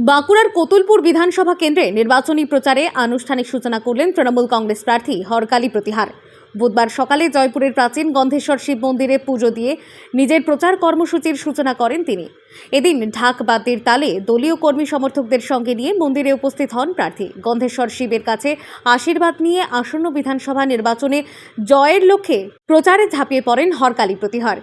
বাঁকুড়ার কতুলপুর বিধানসভা কেন্দ্রে নির্বাচনী প্রচারে আনুষ্ঠানিক সূচনা করলেন তৃণমূল কংগ্রেস প্রার্থী হরকালী প্রতিহার। বুধবার সকালে জয়পুরের প্রাচীন গন্ধেশ্বর শিব মন্দিরে পুজো দিয়ে নিজের প্রচার কর্মসূচির সূচনা করেন তিনি। এদিন ঢাক বাদ্যের তালে দলীয় কর্মী সমর্থকদের সঙ্গে নিয়ে মন্দিরে উপস্থিত হন প্রার্থী। গন্ধেশ্বর শিবের কাছে আশীর্বাদ নিয়ে আসন্ন বিধানসভা নির্বাচনে জয়ের লক্ষ্যে প্রচারে ঝাঁপিয়ে পড়েন হরকালী প্রতিহার।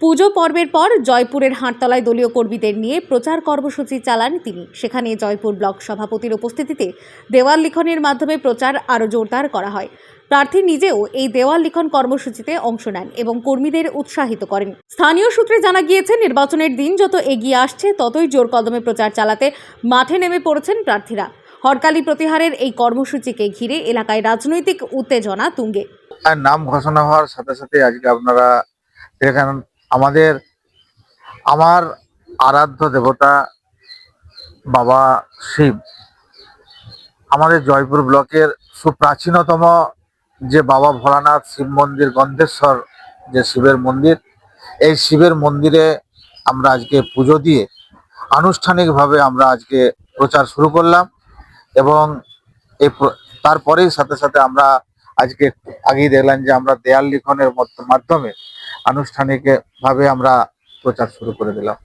পুজো পর্বের পর জয়পুরের হাটতলায় দলীয় কর্মীদের নিয়ে প্রচার কর্মসূচি চালান তিনি। সেখানে জয়পুর ব্লক সভাপতির উপস্থিতিতে দেওয়াল লিখনের মাধ্যমে প্রচার আরও জোরদার করা হয়। প্রার্থী নিজেও এই দেওয়াল লিখন কর্মসূচিতে অংশ নেন এবং কর্মীদের উৎসাহিত করেন। স্থানীয় সূত্রে জানা গিয়েছে, নির্বাচনের দিন যত এগিয়ে আসছে ততই জোর কদমে প্রচার চালাতে মাঠে নেমে পড়েছেন প্রার্থীরা। হরকালী প্রতিহারের এই কর্মসূচিকে ঘিরে এলাকায় রাজনৈতিক উত্তেজনা তুঙ্গে। নাম ঘোষণা হওয়ার সাথে সাথে আজকে আপনারা দেখেন আমার আরাধ্য দেবতা বাবা শিব, আমাদের জয়পুর ব্লকের সুপ্রাচীনতম যে বাবা ভোলানাথ শিব মন্দির, গন্ধেশ্বর যে শিবের মন্দির, এই শিবের মন্দিরে আমরা আজকে পুজো দিয়ে আনুষ্ঠানিকভাবে আমরা আজকে প্রচার শুরু করলাম এবং তারপরেই সাথে সাথে আমরা আজকে আগেই দেখলাম যে আমরা দেয়াল লিখনের মাধ্যমে আনুষ্ঠানিকভাবে আমরা প্রচার শুরু করে দিলাম।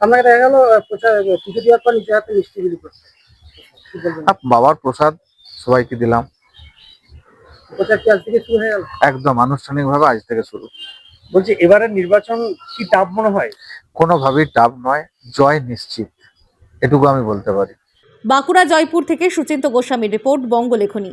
আমরা দেখা গেল প্রচার পুজো দেওয়ার পর নিজের হাতে মিষ্টি বিলি করছে। বাবার প্রসাদ সবাইকে দিলাম। প্রচার কি আজ থেকে শুরু হয়ে গেল? একদম আনুষ্ঠানিকভাবে আজ থেকে শুরু। বলছি, এবারের নির্বাচন কি টাফ মনে হয়? কোনোভাবেই টাফ নয়, জয় নিশ্চিত, এটুকু আমি বলতে পারি। বাঁকুড়া জয়পুর থেকে সুচিন্ত গোস্বামীর রিপোর্ট, বঙ্গলেখনী।